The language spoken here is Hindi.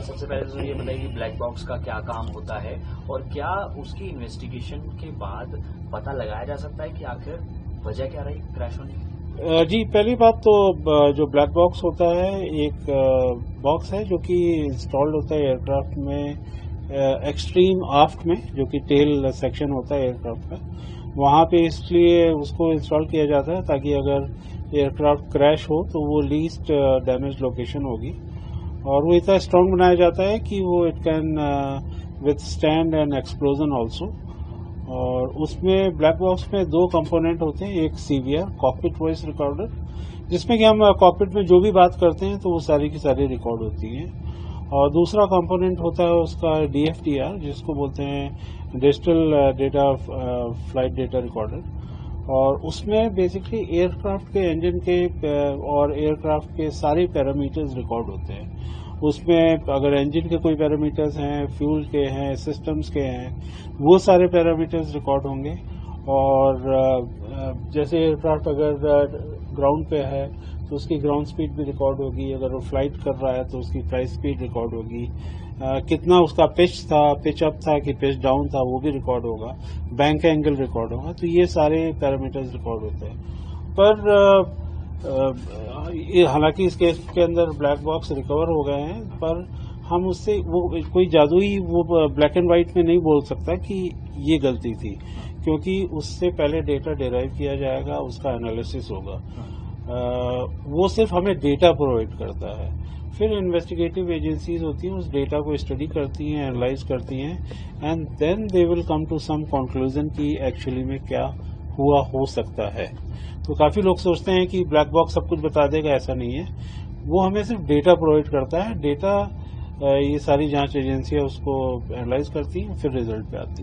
सबसे पहले तो ये बताइए कि ब्लैक बॉक्स का क्या काम होता है और क्या उसकी इन्वेस्टिगेशन के बाद पता लगाया जा सकता है कि आखिर वजह क्या रही क्रैश होने की? जी, पहली बात तो जो ब्लैक बॉक्स होता है एक बॉक्स है जो कि इंस्टॉल्ड होता है एयरक्राफ्ट में एक्सट्रीम आफ्ट में, जो कि टेल सेक्शन होता है एयरक्राफ्ट का। वहाँ पे इसलिए उसको इंस्टॉल किया जाता है ताकि अगर एयरक्राफ्ट क्रैश हो तो वो लीस्ट डैमेज लोकेशन होगी, और वो इतना स्ट्रांग बनाया जाता है कि वो it can withstand N explosion also. और उसमें ब्लैक बॉक्स में दो कंपोनेंट होते हैं, एक सीवीआर कॉकपिट वॉइस रिकॉर्डर, जिसमें कि हम कॉकपिट में जो भी बात करते हैं तो वो सारी की सारी रिकॉर्ड होती हैं, और दूसरा कंपोनेंट होता है उसका डीएफटीआर, जिसको बोलते हैं digital data flight data recorder. और उसमें बेसिकली एयरक्राफ्ट के इंजन के और एयरक्राफ्ट के सारे पैरामीटर्स रिकॉर्ड होते हैं। उसमें अगर इंजन के कोई पैरामीटर्स हैं, फ्यूल के हैं, सिस्टम्स के हैं, वो सारे पैरामीटर्स रिकॉर्ड होंगे। और जैसे एयरक्राफ्ट अगर ग्राउंड पे है तो उसकी ग्राउंड स्पीड भी रिकॉर्ड होगी, अगर वो फ्लाइट कर रहा है तो उसकी फ्लाइट स्पीड रिकॉर्ड होगी, कितना उसका पिच था, पिच अप था कि पिच डाउन था, वो भी रिकॉर्ड होगा, बैंक एंगल रिकॉर्ड होगा। तो ये सारे पैरामीटर्स रिकॉर्ड होते हैं। पर हालांकि इस केस के अंदर ब्लैक बॉक्स रिकवर हो गए हैं, पर हम उससे वो कोई जादुई वो ब्लैक एंड व्हाइट में नहीं बोल सकता कि ये गलती थी, क्योंकि उससे पहले डेटा डिराइव किया जाएगा, उसका एनालिसिस होगा। वो सिर्फ हमें डेटा प्रोवाइड करता है, फिर इन्वेस्टिगेटिव एजेंसीज होती हैं, उस डेटा को स्टडी करती हैं, एनालाइज करती हैं, and then they will come to some conclusion कि एक्चुअली में क्या हुआ हो सकता है। तो काफी लोग सोचते हैं कि ब्लैक बॉक्स सब कुछ बता देगा, ऐसा नहीं है। वो हमें सिर्फ डेटा प्रोवाइड करता है, डेटा ये सारी जांच एजेंसियां उसको एनालाइज करती हैं, फिर रिजल्ट पे आती है।